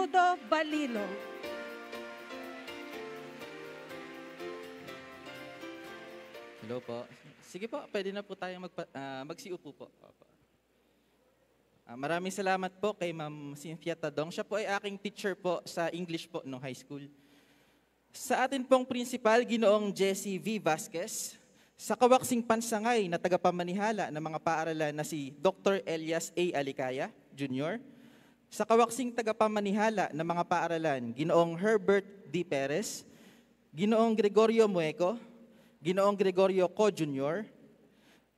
Rudo Balilo. Hello po. Sige po, pwede na po tayong magsiupo po. Opo. Maraming salamat po kay Ma'am Cynthia Tadong. Siya po ay aking teacher po sa English po nung high school. Sa atin pong principal, Ginoong Jessie V. Vasquez, sa kawaksing pansangay na tagapamanihala ng mga paaralan na si Dr. Elias A. Alicaya, Jr., sa kawaksing tagapamanihala ng mga paaralan, Ginoong Herbert D. Perez, Ginoong Gregorio Mueco, Ginoong Gregorio Co. Jr.,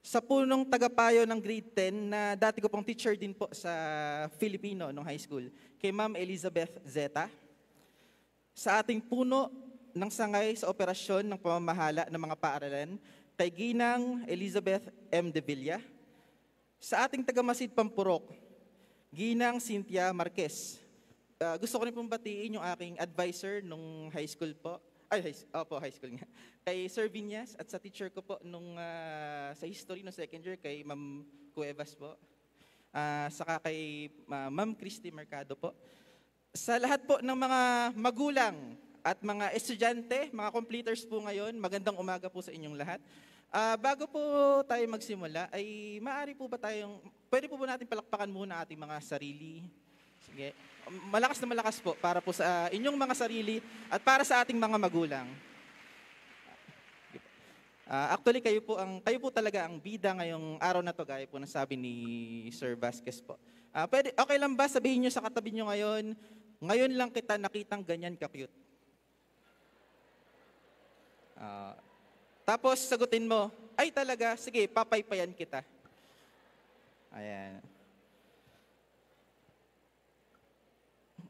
sa punong tagapayo ng grade 10 na dati ko pong teacher din po sa Filipino nung high school, kay Ma'am Elizabeth Zeta, sa ating puno ng sangay sa operasyon ng pamamahala ng mga paaralan, kay Ginang Elizabeth M. De Villa, sa ating tagamasid Pampurok, Ginang Cynthia Marquez. Gusto ko rin pong batiin yung aking advisor nung high school po, high school nga. Kay Sir Vinyas at sa teacher ko po nung sa history no second year kay Ma'am Cuevas po. Saka kay Ma'am Christy Mercado po. Sa lahat po ng mga magulang at mga estudyante, mga completers po ngayon, magandang umaga po sa inyong lahat. Bago po tayo magsimula, ay maaari po ba pwede po ba natin palakpakan muna ating mga sarili? Sige. Malakas na malakas po para po sa inyong mga sarili at para sa ating mga magulang. Actually, kayo po talaga ang bida ngayong araw na to, gaya po nasabi ni Sir Vasquez po. Okay lang ba sabihin nyo sa katabi nyo ngayon lang kita nakitang ganyan ka-cute? Tapos sagutin mo, ay talaga, sige, papaypayan kita. Ayan.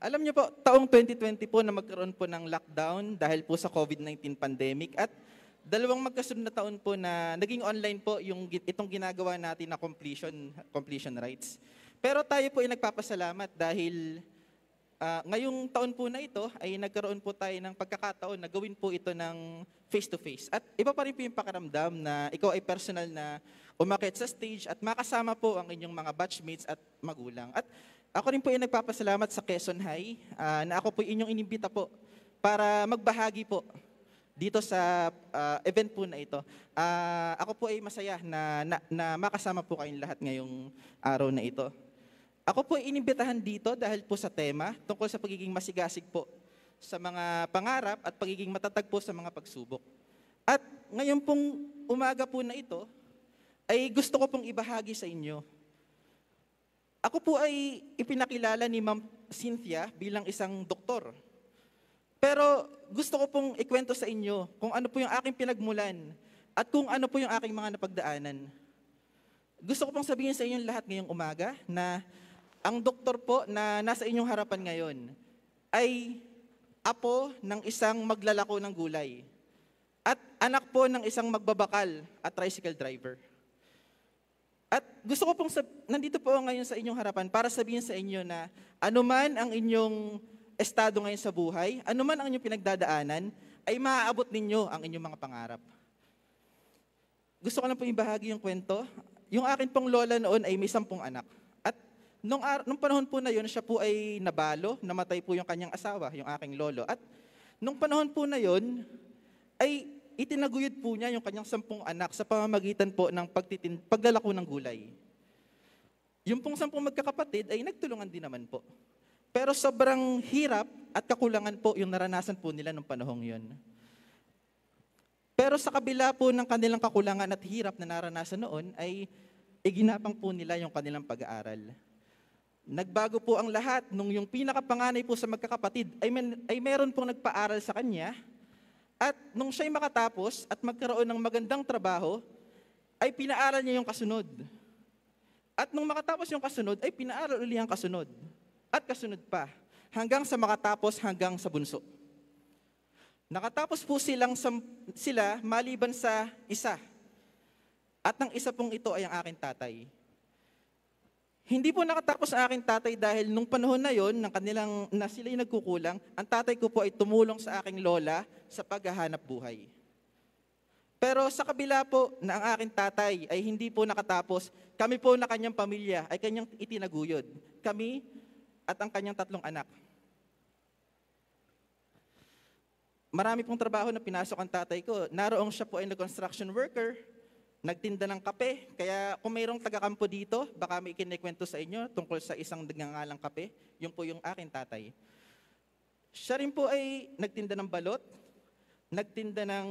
Alam niyo po, taong 2020 po na magkaroon po ng lockdown dahil po sa COVID-19 pandemic at dalawang magkasunod na taon po na naging online po itong ginagawa natin na completion rights. Pero tayo po ay nagpapasalamat dahil ngayong taon po na ito ay nagkaroon po tayo ng pagkakataon na gawin po ito ng face-to-face. At iba pa rin po yung pakiramdam na ikaw ay personal na umakyat sa stage at makasama po ang inyong mga batchmates at magulang. At ako rin po ay nagpapasalamat sa Quezon High na ako po inyong inimbita po para magbahagi po dito sa event po na ito. Ako po ay masaya na makasama po kayong lahat ngayong araw na ito. Ako po ay inimbitahan dito dahil po sa tema tungkol sa pagiging masigasig po sa mga pangarap at pagiging matatag po sa mga pagsubok. At ngayon pong umaga po na ito ay gusto ko pong ibahagi sa inyo. Ako po ay ipinakilala ni Ma'am Cynthia bilang isang doktor. Pero gusto ko pong ikwento sa inyo kung ano po yung aking pinagmulan at kung ano po yung aking mga napagdaanan. Gusto ko pong sabihin sa inyong lahat ngayong umaga na ang doktor po na nasa inyong harapan ngayon ay apo ng isang maglalako ng gulay at anak po ng isang magbabakal at tricycle driver. At gusto ko pong nandito po ngayon sa inyong harapan para sabihin sa inyo na anuman ang inyong estado ngayon sa buhay, anuman ang inyong pinagdadaanan, ay maaabot ninyo ang inyong mga pangarap. Gusto ko lang po ibahagi yung kwento. Yung akin pong lola noon ay may 10 anak. At nung panahon po na yun, siya po ay nabalo, namatay po yung kanyang asawa, yung aking lolo. At nung panahon po na yun, ay itinaguyod po niya yung kanyang 10 anak sa pamamagitan po ng paglalako ng gulay. Yung pong 10 magkakapatid ay nagtulungan din naman po. Pero sobrang hirap at kakulangan po yung naranasan po nila nung panahong yun. Pero sa kabila po ng kanilang kakulangan at hirap na naranasan noon ay iginapang po nila yung kanilang pag-aaral. Nagbago po ang lahat nung yung pinakapanganay po sa magkakapatid ay meron pong nagpaaral sa kanya. At nung siya'y makatapos at magkaroon ng magandang trabaho, ay pinaaral niya yung kasunod. At nung makatapos yung kasunod, ay pinaaral uli ang kasunod. At kasunod pa, hanggang sa makatapos hanggang sa bunso. Nakatapos po sila maliban sa isa. At ang isa pong ito ay ang aking tatay. Hindi po nakatapos ang aking tatay dahil nung panahon na yon, na sila'y nagkukulang, ang tatay ko po ay tumulong sa aking lola sa paghahanap buhay. Pero sa kabila po na ang aking tatay ay hindi po nakatapos, kami po na kanyang pamilya ay kanyang itinaguyod. Kami at ang kanyang 3 anak. marami pong trabaho na pinasok ang tatay ko. Naroong siya po ay construction worker, nagtinda ng kape. Kaya kung mayroong taga-kampo dito, baka may ikinikwento sa inyo tungkol sa isang nagngangalang kape. Yung po yung aking tatay. Siya rin po ay nagtinda ng balot, nagtinda ng,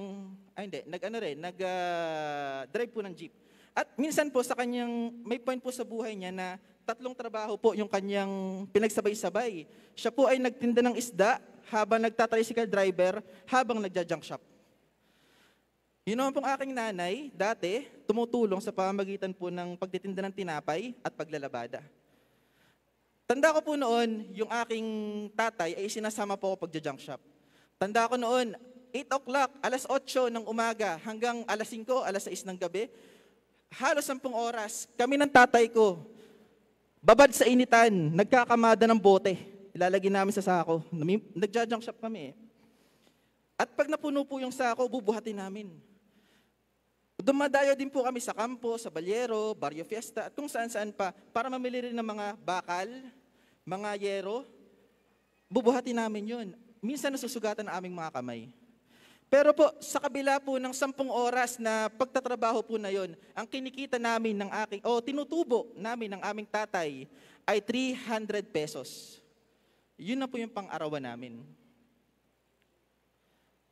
drive po ng jeep. At minsan po sa kanyang, may point po sa buhay niya na 3 trabaho po yung kanyang pinagsabay-sabay. Siya po ay nagtinda ng isda habang nagtatricycle driver, habang nagja-junk shop. Yun naman pong aking nanay, dati, tumutulong sa pamamagitan po ng pagtitinda ng tinapay at paglalabada. Tanda ko po noon, yung aking tatay ay sinasama po ako pagja-junk shop. Tanda ko noon, 8 o'clock, alas 8 ng umaga hanggang alas 5, alas 6 ng gabi, halos 10 oras, kami ng tatay ko, babad sa initan, nagkakamada ng bote, ilalagay namin sa sako. Nagja-junk shop kami. At pag napuno po yung sako, bubuhatin namin. Dumadayo din po kami sa kampo, sa Balyero, Barrio Fiesta, at kung saan-saan pa, para mamili rin ng mga bakal, mga yero, bubuhatin namin yun. Minsan nasusugatan ang aming mga kamay. Pero po, sa kabila po ng 10 oras na pagtatrabaho po na yun, ang kinikita namin ng tinutubo namin ng aming tatay ay 300 pesos. Yun na po yung pang-arawan namin.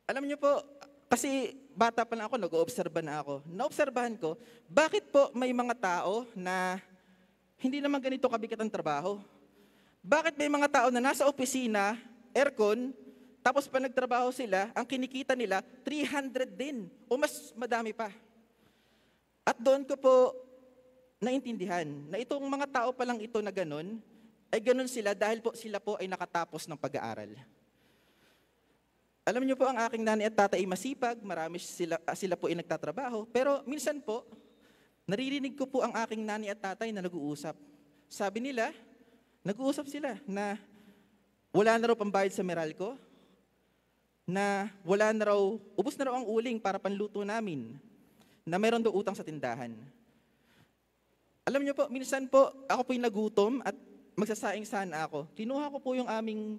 Alam niyo po, kasi bata pa lang ako, nag-oobserba na ako. Naobserbahan ko, bakit po may mga tao na hindi naman ganito kabigat ang trabaho? Bakit may mga tao na nasa opisina, aircon, tapos pa nagtrabaho sila, ang kinikita nila, 300 din, o mas madami pa. At doon ko po naintindihan na itong mga tao pa lang ito na ganun, ay ganun sila dahil po sila po ay nakatapos ng pag-aaral. Alam niyo po, ang aking nanay at tatay ay masipag, marami sila po ay nagtatrabaho, pero minsan po, naririnig ko po ang aking nanay at tatay na nag-uusap. Sabi nila, nag-uusap sila na wala na raw pambayad sa Meralco, na wala na raw, ubos na raw ang uling para panluto namin, na meron daw utang sa tindahan. Alam niyo po, minsan po, ako po'y nagutom at magsasaing sana ako. Kinuha ko po yung aming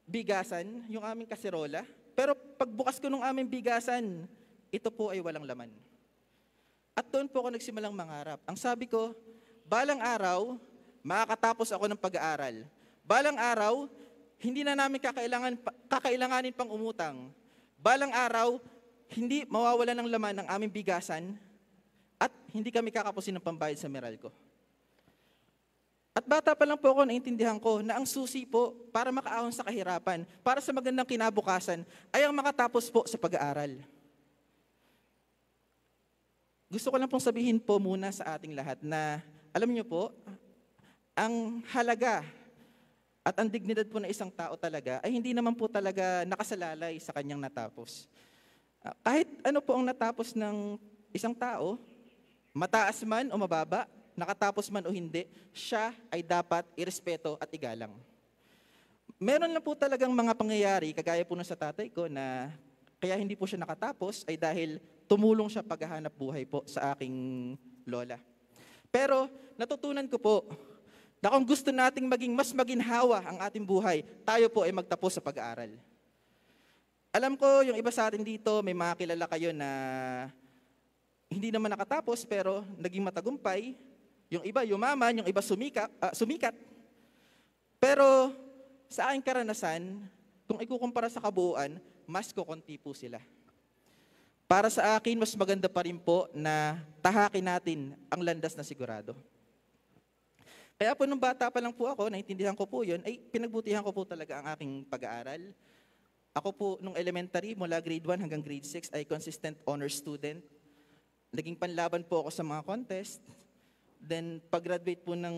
bigasan, yung aming kaserola, pero pagbukas ko ng aming bigasan, ito po ay walang laman. At doon po ako nagsimulang mangarap. Ang sabi ko, balang araw, makakatapos ako ng pag-aaral. Balang araw, hindi na namin kakailanganin pang umutang. Balang araw, hindi mawawala ng laman ng aming bigasan at hindi kami kakapusin ng pambayad sa Meralco. At bata pa lang po ako, naintindihan ko na ang susi po para makaahon sa kahirapan, para sa magandang kinabukasan, ay ang makatapos po sa pag-aaral. Gusto ko lang pong sabihin po muna sa ating lahat na, alam niyo po, ang halaga at ang dignidad po ng isang tao talaga ay hindi naman po talaga nakasalalay sa kanyang natapos. Kahit ano po ang natapos ng isang tao, mataas man o mababa, nakatapos man o hindi, siya ay dapat irespeto at igalang. Meron lang po talagang mga pangyayari, kagaya po sa tatay ko, na kaya hindi po siya nakatapos ay dahil tumulong siya paghahanap buhay po sa aking lola. Pero natutunan ko po na kung gusto nating mas maginhawa ang ating buhay, tayo po ay magtapos sa pag-aaral. Alam ko, yung iba sa atin dito, may mga kilala kayo na hindi naman nakatapos pero naging matagumpay. Yung iba yumaman, yung iba sumikat. Pero sa aking karanasan, kung ikukumpara sa kabuuan, mas kukunti po sila. Para sa akin, mas maganda pa rin po na tahakin natin ang landas na sigurado. Kaya po nung bata pa lang po ako, naintindihan ko po yun, ay pinagbutihan ko po talaga ang aking pag-aaral. Ako po nung elementary, mula grade 1 hanggang grade 6, ay consistent honor student. Naging panlaban po ako sa mga contest. Then, pag-graduate po ng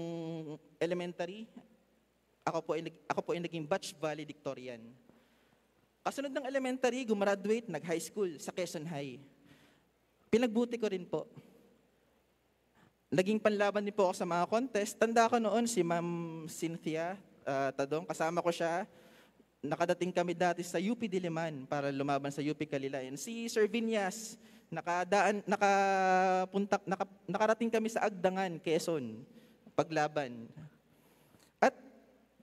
elementary, ako po ay naging batch valedictorian. Kasunod ng elementary, gumraduate, nag-high school sa Quezon High. Pinagbuti ko rin po. Naging panlaban din po ako sa mga contest. Tanda ko noon si Ma'am Cynthia Tadong, kasama ko siya. Nakadating kami dati sa UP Diliman para lumaban sa UP Kalilayan. Si Sir Vinyas, nakarating kami sa Agdangan, Quezon, paglaban. At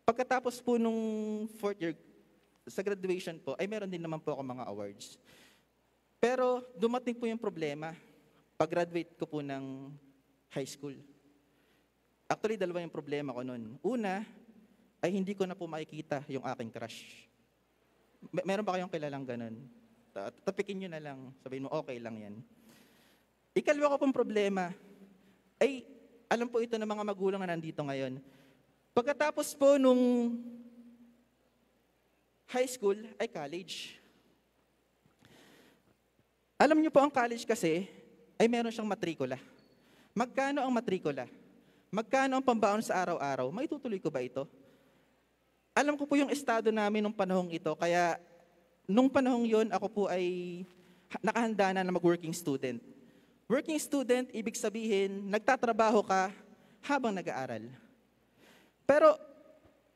pagkatapos po nung 4th year, sa graduation po, ay meron din naman po ako mga awards. Pero dumating po yung problema, pag-graduate ko po ng high school. Actually, dalawa yung problema ko noon. Una, ay hindi ko na po makikita yung aking crush. Meron ba kayong kilalang ganun? Tapikin nyo na lang, sabihin mo, okay lang yan. Ikalawa ko pong problema, ay alam po ito ng mga magulang na nandito ngayon. Pagkatapos po nung high school, ay college. Alam niyo po, ang college kasi, ay meron siyang matrikula. Magkano ang matrikula? Magkano ang pambaon sa araw-araw? Maitutuloy ko ba ito? Alam ko po yung estado namin nung panahong ito, kaya nung panahong yon ako po ay nakahanda na mag-working student. Working student, ibig sabihin, nagtatrabaho ka habang nag-aaral. Pero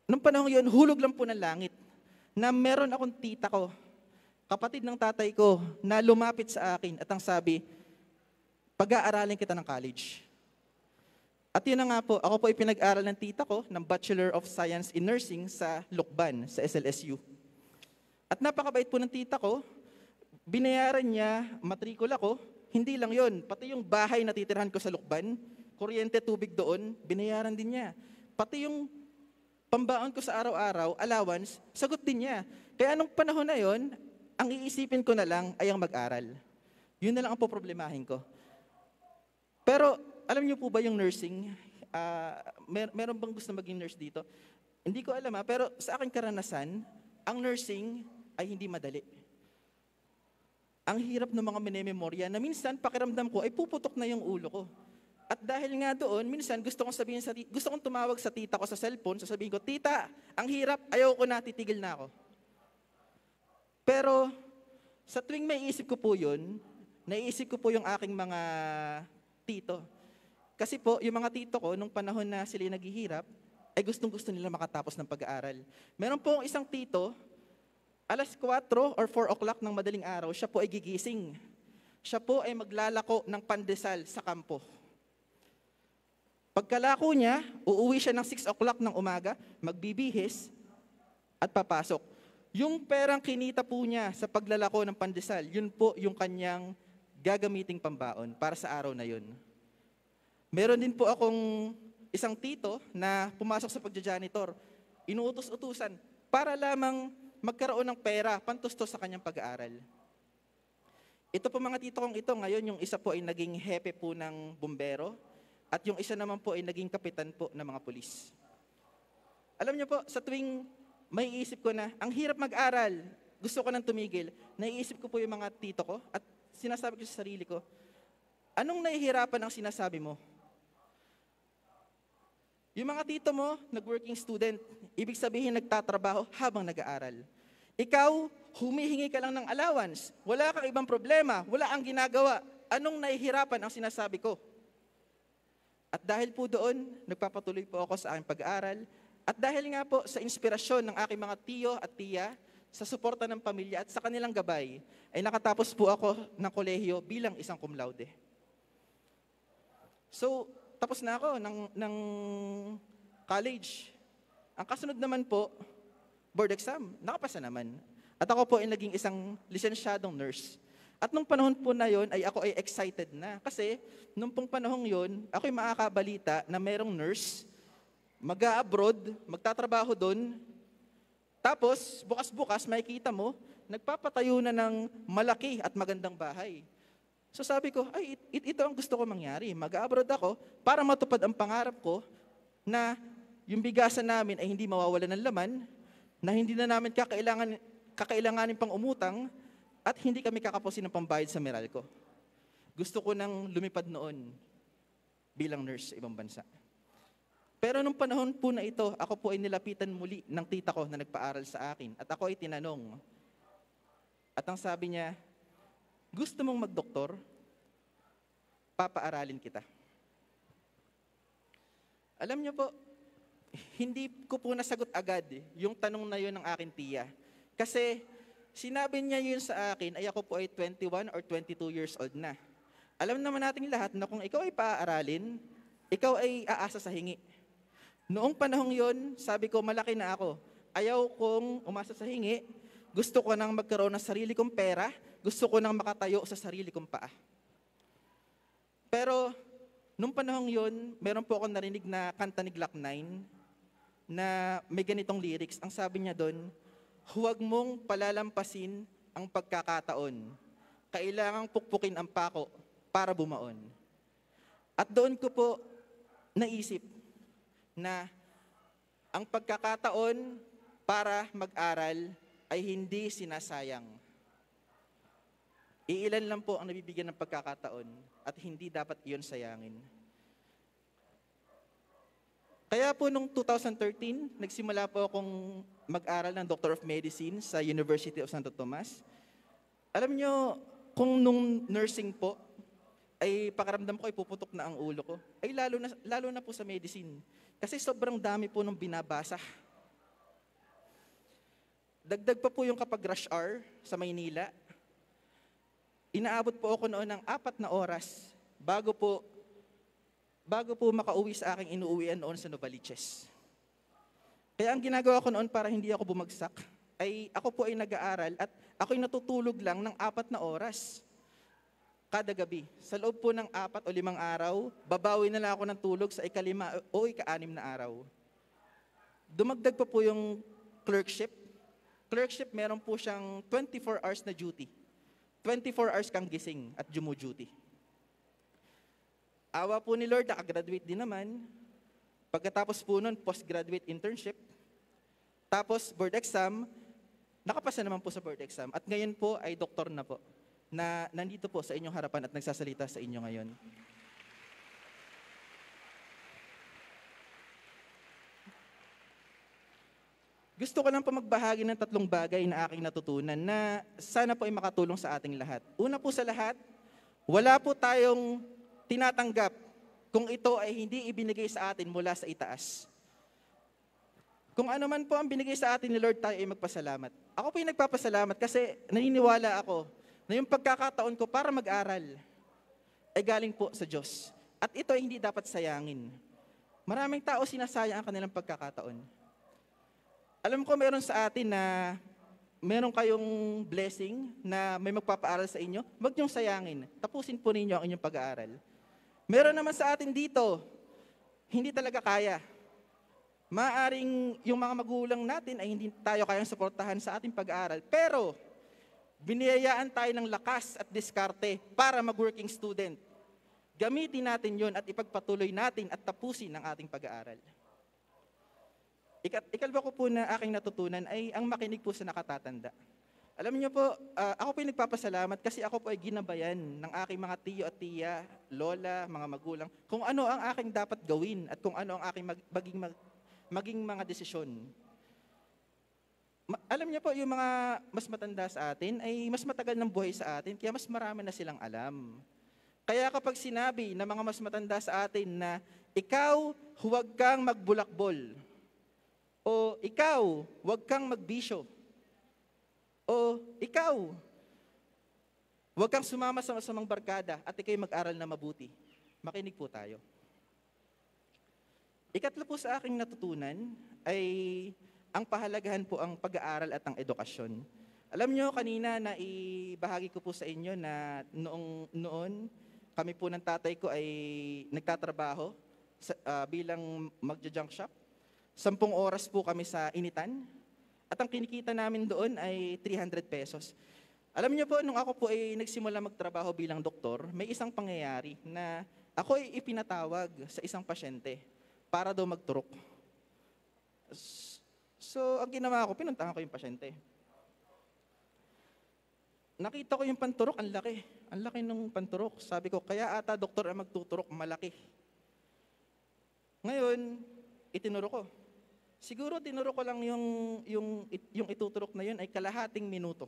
nung panahong yon, hulog lang po ng langit na meron akong tita ko, kapatid ng tatay ko, na lumapit sa akin at ang sabi, pag-aaralin kita ng college. At yun na nga po, ako po ay pinag-aral ng tita ko ng Bachelor of Science in Nursing sa Lukban, sa SLSU. At napakabait po ng tita ko, binayaran niya, matrikula ko, hindi lang yon, pati yung bahay na titirhan ko sa Lukban, kuryente, tubig doon, binayaran din niya. Pati yung pambaon ko sa araw-araw, allowance, sagot din niya. Kaya nung panahon na yon, ang iisipin ko na lang ay ang mag-aral. Yun na lang ang poproblemahin ko. Pero alam niyo po ba yung nursing? Meron bang gusto maging nurse dito? Hindi ko alam pero sa aking karanasan, ang nursing ay hindi madali. Ang hirap ng mga minememorya na minsan pakiramdam ko ay puputok na yung ulo ko. At dahil nga doon, minsan gusto kong tumawag sa tita ko sa cellphone, sasabihin ko, tita, ang hirap, ayaw ko na, titigil na ako. Pero sa tuwing may isip ko po yun, naiisip ko po yung aking mga tito. Kasi po, yung mga tito ko, nung panahon na sila naghihirap, ay gustong-gusto nila makatapos ng pag-aaral. Meron po isang tito, alas 4 or 4 o'clock ng madaling araw, siya po ay gigising. Siya po ay maglalako ng pandesal sa kampo. Pagkalako niya, uuwi siya ng 6 o'clock ng umaga, magbibihis at papasok. Yung perang kinita po niya sa paglalako ng pandesal, yun po yung kanyang gagamiting pambaon para sa araw na yun. Meron din po akong isang tito na pumasok sa pagja-janitor. Inuutos-utusan para lamang magkaroon ng pera, pantustos sa kanyang pag-aaral. Ito po mga tito kong ito, ngayon yung isa po ay naging hepe po ng bumbero at yung isa naman po ay naging kapitan po ng mga pulis. Alam niyo po, sa tuwing may isip ko na, ang hirap mag-aral, gusto ko nang tumigil, naiisip ko po yung mga tito ko at sinasabi ko sa sarili ko, anong nahihirapan ang sinasabi mo? Yung mga tito mo, nag-working student, ibig sabihin nagtatrabaho habang nag-aaral. Ikaw, humihingi ka lang ng allowance, wala kang ibang problema, wala ang ginagawa. Anong nahihirapan ang sinasabi ko? At dahil po doon, nagpapatuloy po ako sa aking pag-aaral. At dahil nga po sa inspirasyon ng aking mga tiyo at tiya, sa suporta ng pamilya at sa kanilang gabay, ay nakatapos po ako ng kolehiyo bilang isang cum laude. So, tapos na ako ng college. Ang kasunod naman po, board exam, nakapasa naman. At ako po ay naging isang lisensyadong nurse. At nung panahon po na yon, ay ako ay excited na. Kasi nung pong panahon yon, ako ay makakabalita na merong nurse, mag-a-abroad, magtatrabaho doon. Tapos, bukas-bukas, makikita mo, nagpapatayo na ng malaki at magandang bahay. So sabi ko, ay, ito ang gusto ko mangyari. Mag-abroad ako para matupad ang pangarap ko na yung bigasan namin ay hindi mawawala ng laman, na hindi na namin kakailanganin pang umutang, at hindi kami kakapusin ng pambayad sa Meralco. Gusto ko nang lumipad noon bilang nurse sa ibang bansa. Pero nung panahon po na ito, ako po ay nilapitan muli ng tita ko na nagpaaral sa akin. At ako ay tinanong. At ang sabi niya, gusto mong magdoktor? Papaaralin kita. Alam niyo po, hindi ko po nasagot agad yung tanong na yun ng aking tiya. Kasi sinabi niya yun sa akin, ay ako po ay 21 or 22 years old na. Alam naman nating lahat na kung ikaw ay paaralin, ikaw ay aasa sa hingi. Noong panahong yun, sabi ko, malaki na ako. Ayaw kong umasa sa hingi, Gusto ko nang magkaroon ng sarili kong pera. Gusto ko nang makatayo sa sarili kong paa. Pero, nung panahong yun, meron po akong narinig na kanta ni Glock 9 na may ganitong lyrics. Ang sabi niya doon, huwag mong palalampasin ang pagkakataon. Kailangang pukpukin ang pako para bumaon. At doon ko po naisip na ang pagkakataon para mag-aral ay hindi sinasayang. Iilan lang po ang nabibigyan ng pagkakataon at hindi dapat iyon sayangin. Kaya po nung 2013, nagsimula po akong mag-aral ng Doctor of Medicine sa University of Santo Tomas. Alam nyo, kung nung nursing po, ay pakiramdam ko ay puputok na ang ulo ko, ay lalo na po sa medicine. Kasi sobrang dami po nung binabasa. Dagdag pa po yung kapag rush hour sa Maynila. Inaabot po ako noon ng 4 na oras bago po makauwi sa aking inuuwian noon sa Novaliches. Kaya ang ginagawa ko noon para hindi ako bumagsak, ay ako po ay nag-aaral at ako'y natutulog lang ng 4 na oras kada gabi. Sa loob po ng 4 o 5 araw, babawi na lang ako ng tulog sa ika-5 o ika-6 na araw. Dumagdag pa po yung clerkship. Clerkship, meron po siyang 24 hours na duty. 24 hours kang gising at duty. Awa po ni Lord, nakagraduate din naman. Pagkatapos po nun, postgraduate internship. Tapos board exam, nakapasa naman po sa board exam. At ngayon po ay doktor na po, na nandito po sa inyong harapan at nagsasalita sa inyo ngayon. Gusto ko lang po magbahagi ng 3 bagay na aking natutunan na sana po ay makatulong sa ating lahat. Una po sa lahat, wala po tayong tinatanggap kung ito ay hindi ibinigay sa atin mula sa itaas. Kung ano man po ang binigay sa atin ni Lord, tayo ay magpasalamat. Ako po ay nagpapasalamat kasi naniniwala ako na yung pagkakataon ko para mag-aral ay galing po sa Diyos. At ito ay hindi dapat sayangin. Maraming tao sinasayang ang kanilang pagkakataon. Alam ko meron sa atin na meron kayong blessing na may magpapaaral sa inyo, wag niyong sayangin. Tapusin po ninyo ang inyong pag-aaral. Meron naman sa atin dito, hindi talaga kaya. Maaring yung mga magulang natin ay hindi tayo kayang suportahan sa ating pag-aaral. Pero, biniyayaan tayo ng lakas at diskarte para mag-working student. Gamitin natin yon at ipagpatuloy natin at tapusin ang ating pag-aaral. Ikalwa ko po na aking natutunan ay ang makinig po sa nakatatanda. Alam niyo po, ako po ay nagpapasalamat kasi ako po ay ginabayan ng aking mga tiyo at tiya, lola, mga magulang, kung ano ang aking dapat gawin at kung ano ang aking maging mga desisyon. Alam niyo po, yung mga mas matanda sa atin ay mas matagal ng buhay sa atin, kaya mas marami na silang alam. Kaya kapag sinabi ng mga mas matanda sa atin na, ikaw, huwag kang magbulakbol. O ikaw, huwag kang magbisyo. O ikaw, huwag kang sumama sa masamang barkada at ikaw'y mag-aral na mabuti. Makinig po tayo. Ikatlo po sa aking natutunan ay ang pahalagahan po ang pag-aaral at ang edukasyon. Alam nyo, kanina na ibahagi ko po sa inyo na noon kami po ng tatay ko ay nagtatrabaho bilang magja-junk shop. 10 oras po kami sa initan at ang kinikita namin doon ay 300 pesos. Alam niyo po, nung ako po ay nagsimula magtrabaho bilang doktor, may isang pangyayari na ako ay ipinatawag sa isang pasyente para daw magturok. So, ang ginawa ko, pinuntahan ko yung pasyente. Nakita ko yung panturok, ang laki. Ang laki ng panturok. Sabi ko, kaya ata doktor ay magtuturok, malaki. Ngayon, itinuro ko. Siguro tinuro ko lang yung ituturok na yun ay kalahating minuto.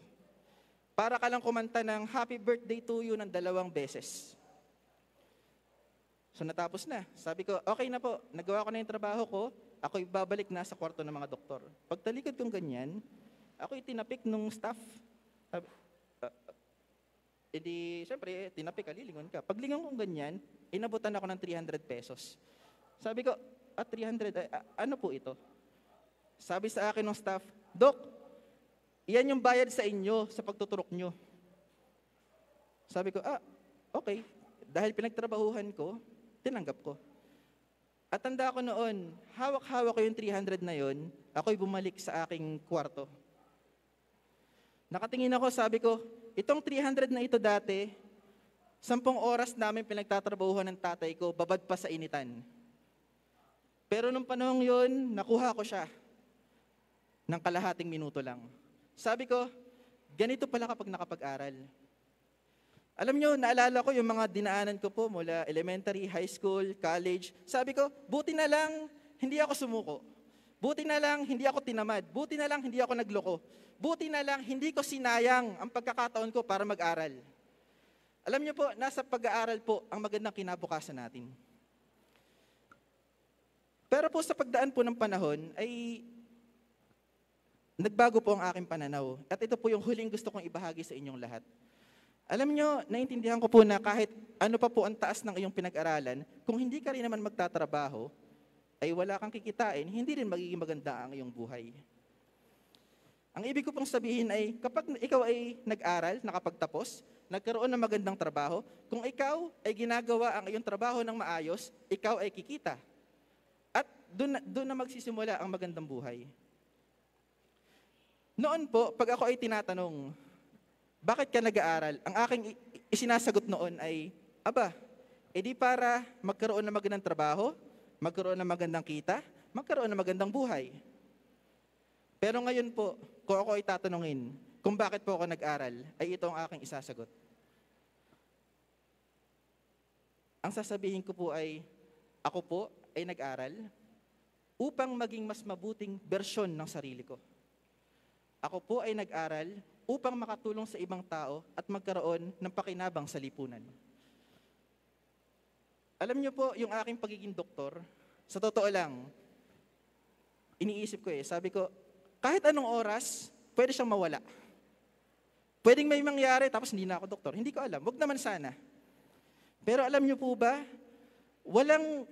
Para ka lang kumanta ng happy birthday to you ng 2 beses. So natapos na. Sabi ko, okay na po, nagawa ko na yung trabaho ko, ako'y babalik na sa kwarto ng mga doktor. Pagtalikod kong ganyan, ako'y tinapik nung staff. Siyempre, tinapik, lilingon ka. Paglingon kong ganyan, inabutan ako ng 300 pesos. Sabi ko, 300, ano po ito? Sabi sa akin ng staff, Dok, Iyan yung bayad sa inyo sa pagtuturok nyo. Sabi ko, okay. Dahil pinagtrabahuhan ko, tinanggap ko. At tanda ko noon, hawak-hawak ko yung 300 na yon, ako'y bumalik sa aking kwarto. Nakatingin ako, sabi ko, itong 300 na ito dati, 10 oras namin pinagtatrabahuhan ng tatay ko, babad pa sa initan. Pero nung panahong yun, nakuha ko siya ng kalahating minuto lang. Sabi ko, ganito pala kapag nakapag-aral. Alam nyo, naalala ko yung mga dinaanan ko po mula elementary, high school, college. Sabi ko, buti na lang hindi ako sumuko. Buti na lang hindi ako tinamad. Buti na lang hindi ako nagloko. Buti na lang hindi ko sinayang ang pagkakataon ko para mag-aral. Alam nyo po, nasa pag-aaral po ang magandang kinabukasan natin. Pero po sa pagdaan po ng panahon ay nagbago po ang aking pananaw. At ito po yung huling gusto kong ibahagi sa inyong lahat. Alam nyo, naintindihan ko po na kahit ano pa po ang taas ng iyong pinag-aralan, kung hindi ka rin naman magtatrabaho, ay wala kang kikitain, hindi rin magiging maganda ang iyong buhay. Ang ibig ko pong sabihin ay, kapag ikaw ay nag-aral, nakapagtapos, nagkaroon ng magandang trabaho, kung ikaw ay ginagawa ang iyong trabaho ng maayos, ikaw ay kikita. At doon na magsisimula ang magandang buhay. Noon po, pag ako ay tinatanong, bakit ka nag-aaral? Ang aking isinasagot noon ay, edi para magkaroon ng magandang trabaho, magkaroon ng magandang kita, magkaroon ng magandang buhay. Pero ngayon po, kung ako ay tatanungin, kung bakit po ako nag-aral, ay ito ang aking isasagot. Ang sasabihin ko po ay, ako po ay nag-aral upang maging mas mabuting bersyon ng sarili ko. Ako po ay nag-aral upang makatulong sa ibang tao at magkaroon ng pakinabang sa lipunan. Alam niyo po, yung aking pagiging doktor, sa totoo lang, iniisip ko sabi ko, kahit anong oras, pwede siyang mawala. Pwedeng may mangyari, tapos hindi na ako doktor. Hindi ko alam, wag naman sana. Pero alam niyo po ba, walang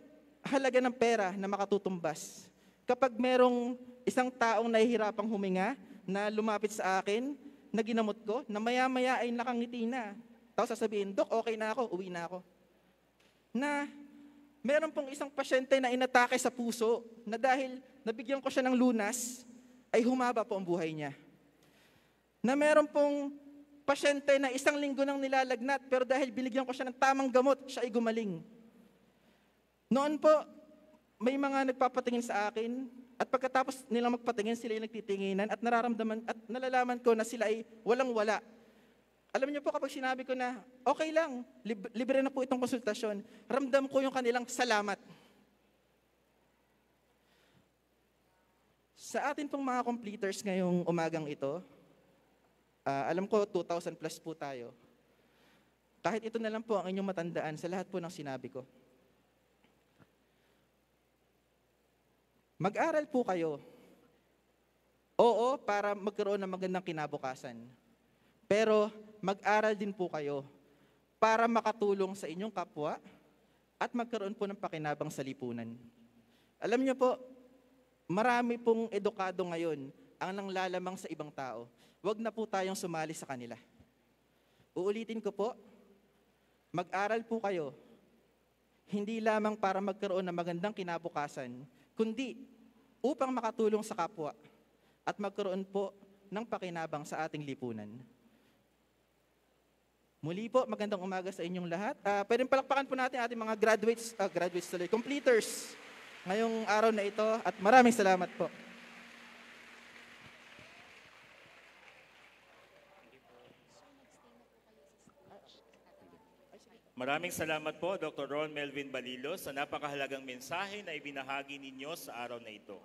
halaga ng pera na makatutumbas. Kapag merong isang taong nahihirapang huminga, na lumapit sa akin, na ginamot ko, na maya-maya ay nakangiti na. Tapos sasabihin, Dok, okay na ako, uwi na ako. Na meron pong isang pasyente na inatake sa puso, na dahil nabigyan ko siya ng lunas, ay humaba po ang buhay niya. Na meron pong pasyente na 1 linggo nang nilalagnat, pero dahil binigyan ko siya ng tamang gamot, siya ay gumaling. Noon po, may mga nagpapatingin sa akin, at pagkatapos nilang magpatingin, sila ay nagtitinginan at nararamdaman at nalalaman ko na sila ay walang-wala. Alam niyo po, kapag sinabi ko na, okay lang, libre na po itong konsultasyon, ramdam ko yung kanilang salamat. Sa atin pong mga completers ngayong umagang ito, alam ko 2,000 plus po tayo. Kahit ito na lang po ang inyong matandaan sa lahat po ng sinabi ko. Mag-aral po kayo. Oo, para magkaroon ng magandang kinabukasan. Pero mag-aral din po kayo para makatulong sa inyong kapwa at magkaroon po ng pakinabang sa lipunan. Alam niyo po, marami pong edukado ngayon ang nanglalamang sa ibang tao. Huwag na po tayong sumali sa kanila. Uulitin ko po, mag-aral po kayo, hindi lamang para magkaroon ng magandang kinabukasan, kundi upang makatulong sa kapwa at magkaroon po ng pakinabang sa ating lipunan. Muli po, magandang umaga sa inyong lahat. Pwedeng palakpakan po natin ating mga completers ngayong araw na ito at maraming salamat po. Maraming salamat po, Dr. Ron Melvin Balilo, sa napakahalagang mensahe na ibinahagi ninyo sa araw na ito.